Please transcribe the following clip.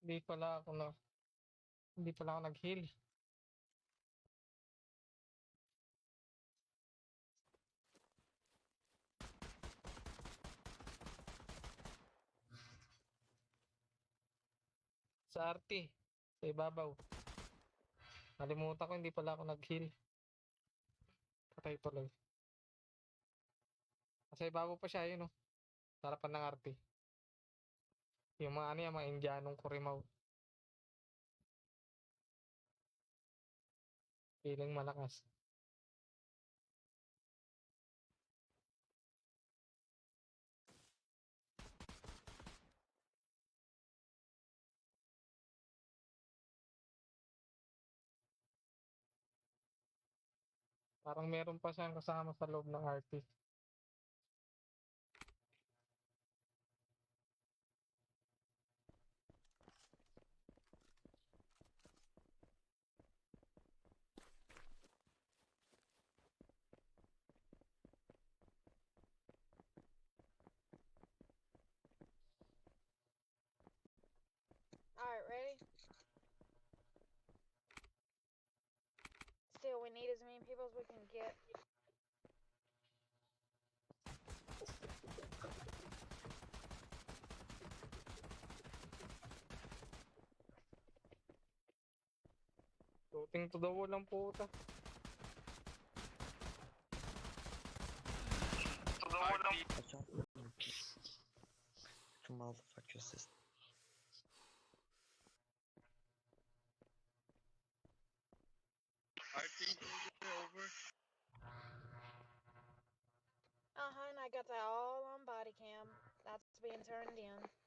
Hindi pala ako na, hindi pala ako nag-heal. Sa RT, sa ibabaw. Nalimutan ko, hindi pala ako nag-heal. Patay tuloy. Sa ibabaw pa siya, yun, oh. Sa harapan ng RT. Yung mga ano yan, mga Indianong Kurimaw. Feeling malakas. Parang meron pa siyang kasama sa loob ng RT. Alright, ready? Still, we need as many people as we can get. Shooting to the wall ang puta. Watch out. Two motherfuckers just RT over. And I got that all on body cam. That's being turned in.